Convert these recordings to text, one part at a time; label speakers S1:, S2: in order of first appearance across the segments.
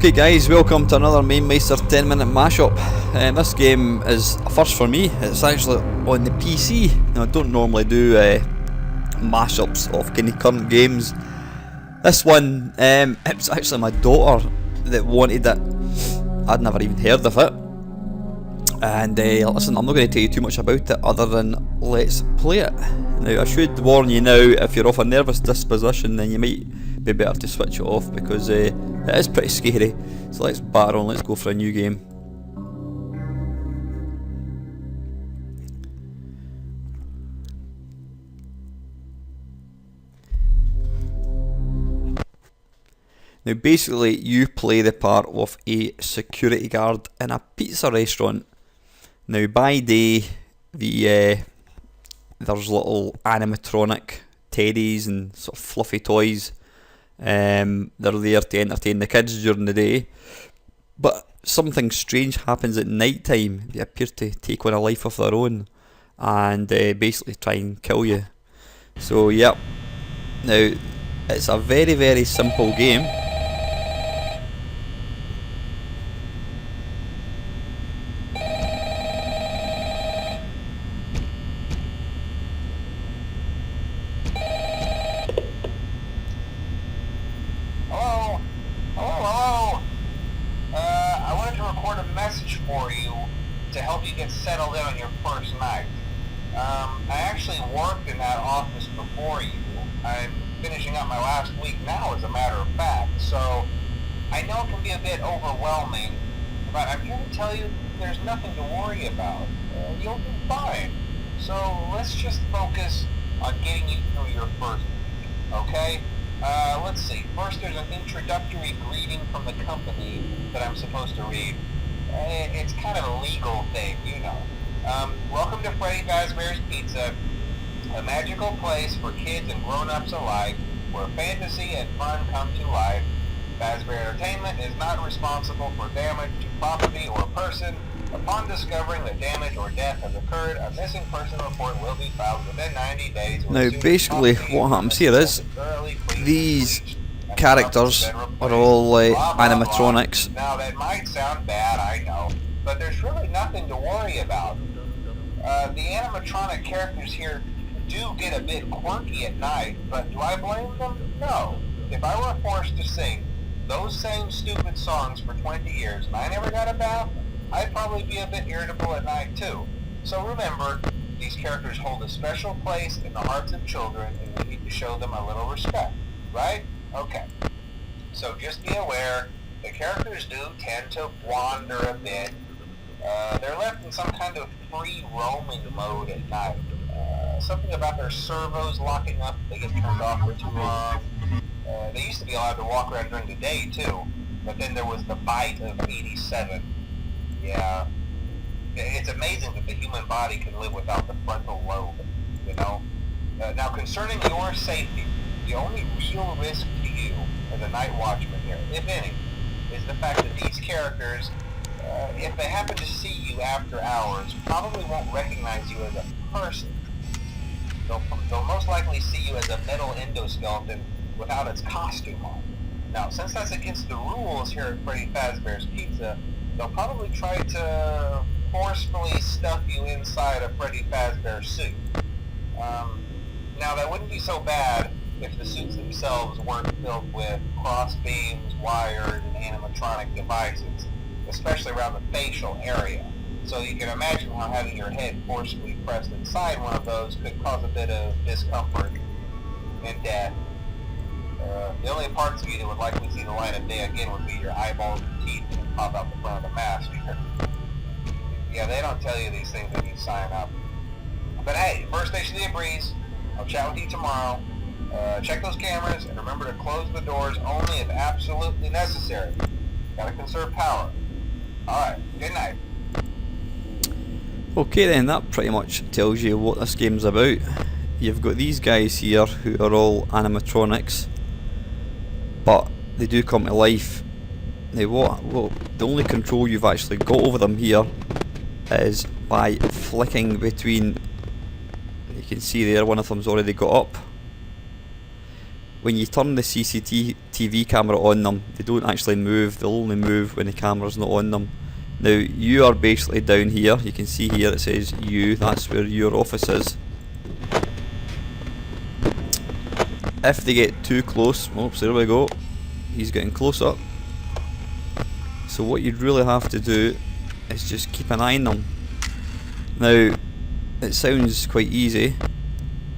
S1: Okay guys, welcome to another Mamemeister 10-minute mashup. This game is a first for me. It's actually on the PC. Now, I don't normally do mashups of kind of current games. This one, it was actually my daughter that wanted it. I'd never even heard of it. And listen, I'm not going to tell you too much about it other than let's play it. Now, I should warn you now, if you're of a nervous disposition, then you might be better to switch it off because it is pretty scary. So let's batter on, let's go for a new game. Now basically you play the part of a security guard in a pizza restaurant. Now by day there's little animatronic teddies and sort of fluffy toys. They're there to entertain the kids during the day, but something strange happens at night time. They appear to take on a life of their own and basically try and kill you. So yep, now it's a very simple game.
S2: For you to help you get settled in on your first night. I actually worked in that office before you. I'm finishing up my last week now, as a matter of fact, so I know it can be a bit overwhelming, but I'm here to tell you there's nothing to worry about. You'll be fine. So let's just focus on getting you through your first week, okay? Let's see. First, there's an introductory greeting from the company that I'm supposed to read. It's kind of a legal thing, you know. Welcome to Freddy Pizza, a magical place for kids and grown-ups alike, where fantasy and fun come to life. Fazbear Entertainment is not responsible for damage to property or person. Upon discovering that damage or death has occurred, a missing person report will be filed within 90 days.
S1: Now basically what happens here is these characters are all animatronics.
S2: Now that might sound bad, I know, but there's really nothing to worry about. The animatronic characters here do get a bit quirky at night, but do I blame them? No. If I were forced to sing those same stupid songs for 20 years and I never got a bath, I'd probably be a bit irritable at night too. So remember, these characters hold a special place in the hearts of children and we need to show them a little respect, right? Okay, so just be aware, the characters do tend to wander a bit. They're left in some kind of free roaming mode at night. Something about their servos locking up, they get turned off for too long. They used to be allowed to walk around during the day too, but then there was the bite of 87. Yeah, it's amazing that the human body can live without the frontal lobe, you know? Now concerning your safety, the only real risk to you as a night watchman here, if any, is the fact that these characters, if they happen to see you after hours, probably won't recognize you as a person. They'll most likely see you as a metal endoskeleton without its costume on. Now, since that's against the rules here at Freddy Fazbear's Pizza, they'll probably try to forcefully stuff you inside a Freddy Fazbear suit. Now, that wouldn't be so bad if the suits themselves weren't filled with cross beams, wires, and animatronic devices, especially around the facial area. So you can imagine how having your head forcibly pressed inside one of those could cause a bit of discomfort and death. The only parts of you that would likely see the light of day again would be your eyeballs and teeth that pop out the front of the mask. Yeah, they don't tell you these things when you sign up. But hey, first station of the breeze. I'll chat with you tomorrow. Check those cameras and remember to close the doors only if absolutely necessary. Gotta conserve power. Alright, good night.
S1: Okay then, that pretty much tells you what this game's about. You've got these guys here who are all animatronics, but they do come to life. Now the only control you've actually got over them here is by flicking between, you can see there one of them's already got up. when you turn the CCTV camera on them, they don't actually move. They'll only move when the camera's not on them. Now you are basically down here. You can see here it says you. That's where your office is. If they get too close, oops, there we go. He's getting closer. So what you'd really have to do is just keep an eye on them. Now, it sounds quite easy,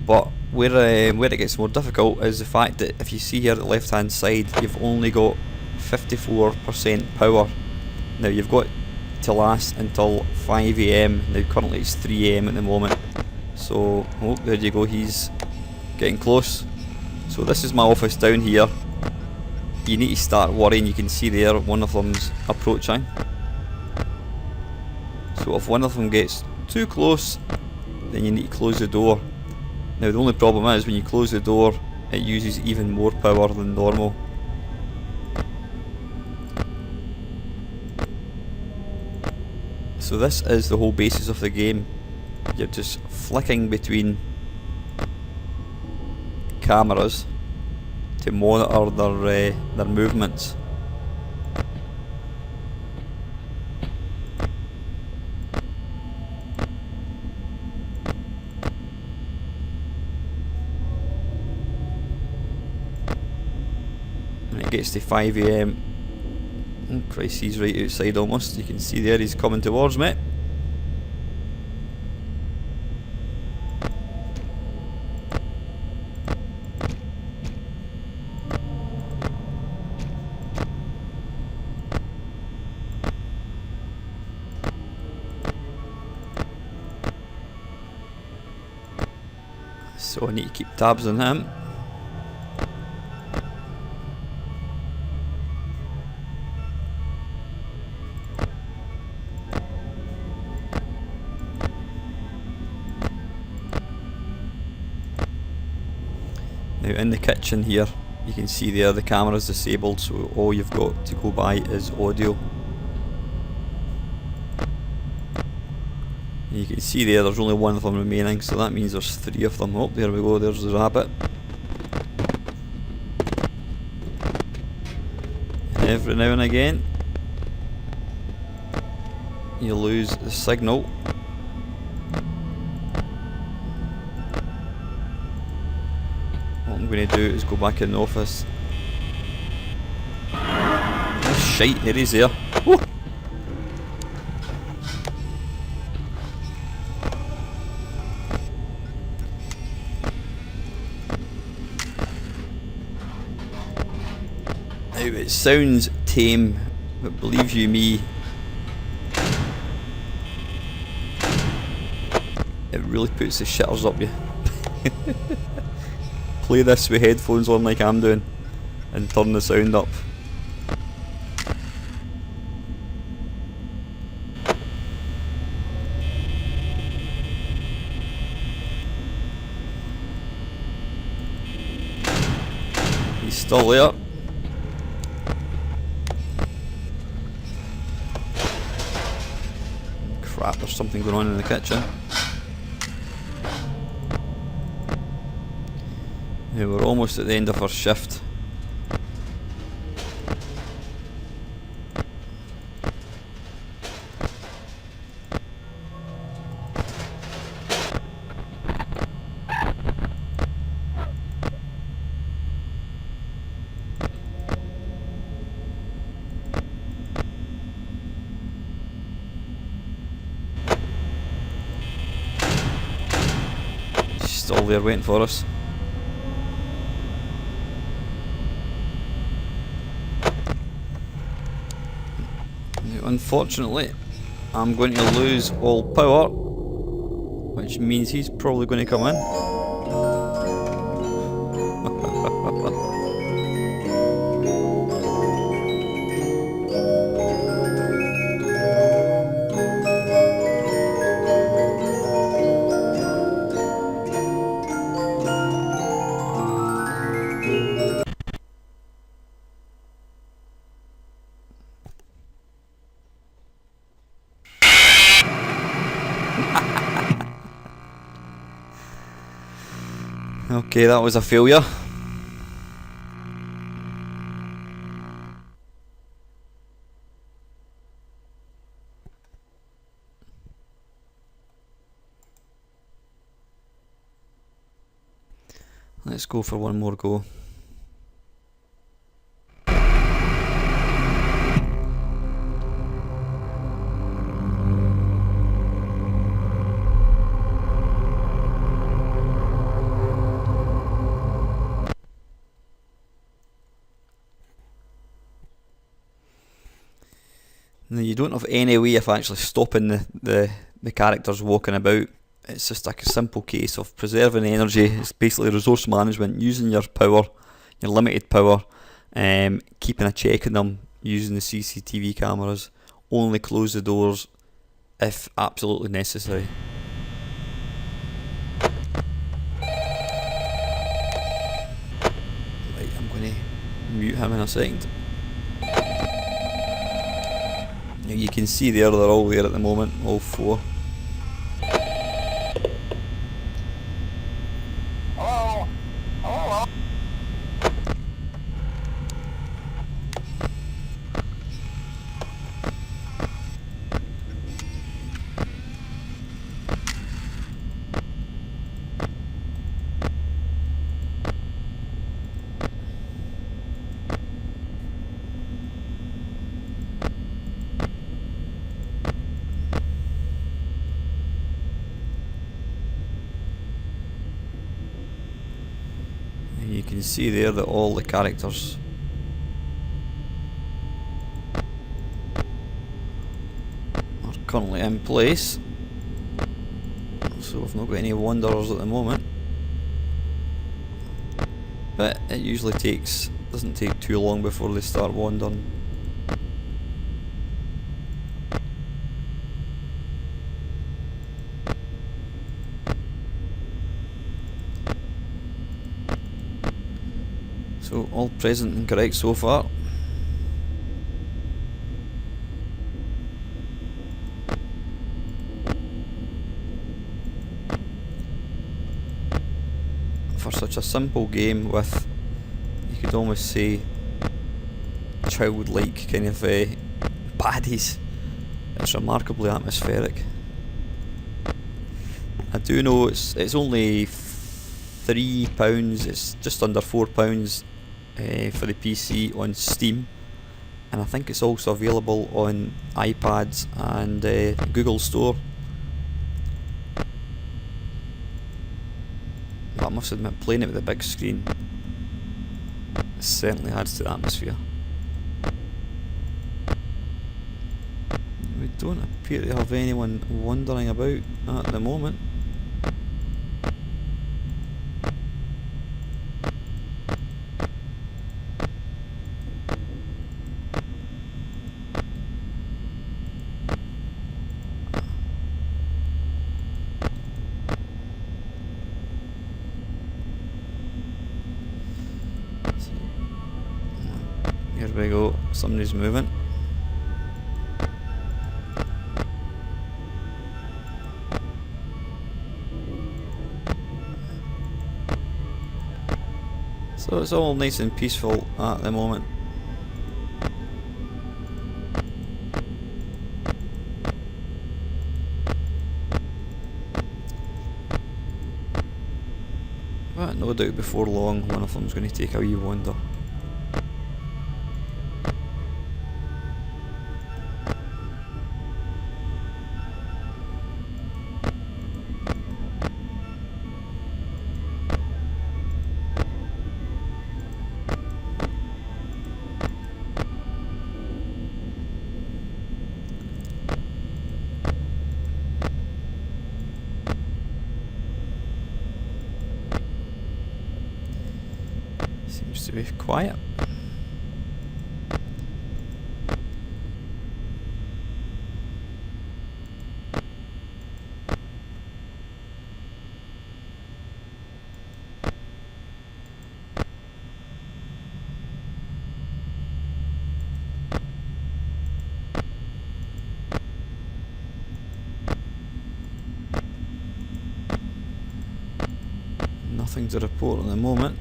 S1: but where it gets more difficult is the fact that if you see here at the left hand side, you've only got 54% power. Now you've got to last until 5 AM. Now currently it's 3 AM at the moment. So, oh, there you go, he's getting close. So this is my office down here. You need to start worrying. You can see there one of them's approaching. So if one of them gets too close, then you need to close the door. Now the only problem is when you close the door, it uses even more power than normal. So this is the whole basis of the game. You're just flicking between cameras to monitor their movements. When it gets to 5 AM, oh Christ, he's right outside almost. You can see there he's coming towards me. So I need to keep tabs on him. Now in the kitchen here, you can see there the camera's disabled, so all you've got to go by is audio. You can see there's only one of them remaining, so that means there's 3 of them. Oh, there we go, there's the rabbit. And every now and again, you lose the signal. What I'm going to do is go back in the office. Oh shite, there he's there. Woo! It sounds tame, but believe you me, it really puts the shitters up you. Play this with headphones on like I'm doing and turn the sound up. He's still there. Crap, there's something going on in the kitchen. Yeah, we're almost at the end of our shift. Still there waiting for us. Now, unfortunately, I'm going to lose all power, which means he's probably going to come in. Okay, that was a failure. Let's go for one more go. Now you don't have any way of actually stopping the characters walking about. It's just a simple case of preserving energy. It's basically resource management, using your power, your limited power, keeping a check on them, using the CCTV cameras. Only close the doors if absolutely necessary. Right, I'm going to mute him in a second. Now you can see there, they're all there at the moment, all four.
S2: Hello? Hello?
S1: You can see there that all the characters are currently in place, so we've not got any wanderers at the moment, but it usually doesn't take too long before they start wandering. So all present and correct so far. For such a simple game with, you could almost say, childlike kind of baddies, it's remarkably atmospheric. I do know it's only £3, it's just under £4 for the PC on Steam, and I think it's also available on iPads and Google Store. But I must admit, playing it with the big screen certainly adds to the atmosphere. We don't appear to have anyone wandering about at the moment. Here we go, somebody's moving. So it's all nice and peaceful at the moment. But no doubt before long one of them's going to take a wee wander. Seems to be quiet. Nothing to report at the moment.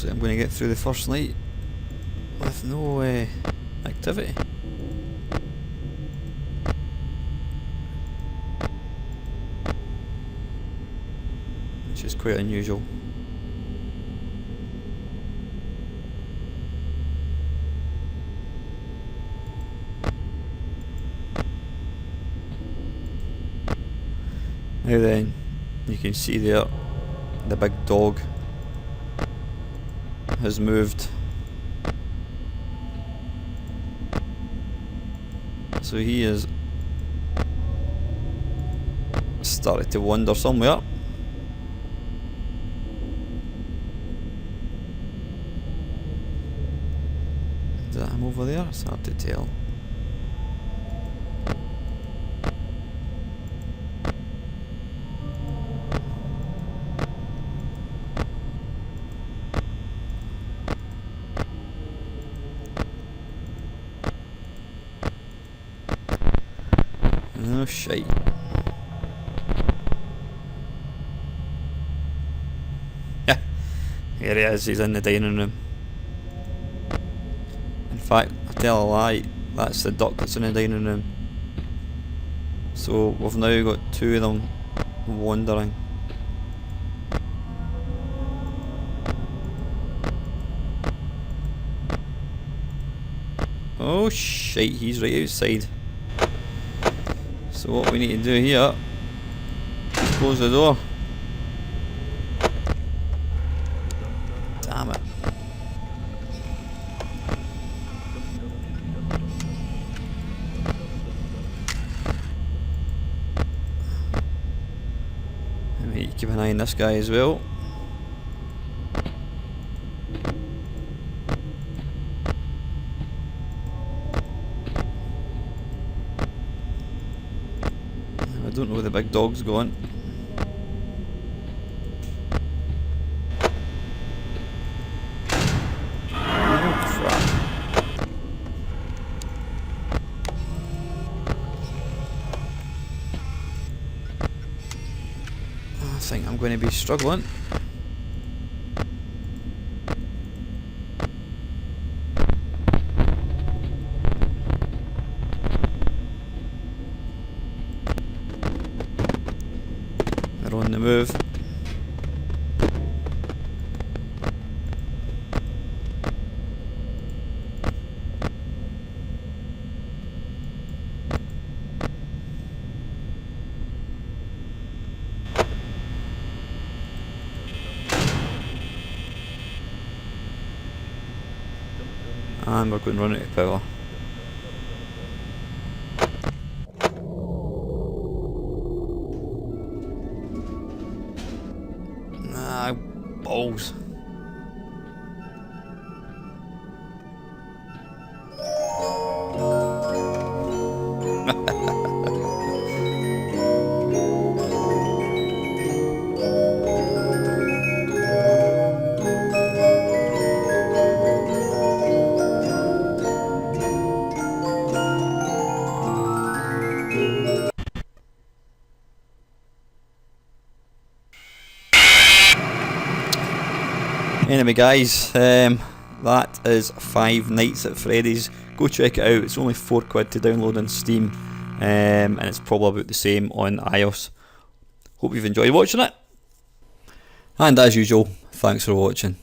S1: Looks like I'm going to get through the first night with no activity. Which is quite unusual. Now then, you can see there the big dog has moved. So he is started to wander somewhere. Is that him over there? It's hard to tell. Oh shite. Yeah, here he is, he's in the dining room. In fact, I tell a lie, that's the duck that's in the dining room. So we've now got two of them wandering. Oh shite, he's right outside. So what we need to do here is close the door. Damn it. And we need to keep an eye on this guy as well. I don't know where the big dog's gone. Oh crap. I think I'm going to be struggling. They're on the move. And we're going to run out of power. Ah, balls. Anyway guys, that is Five Nights at Freddy's. Go check it out, it's only £4 to download on Steam, and it's probably about the same on iOS. Hope you've enjoyed watching it, and as usual, thanks for watching.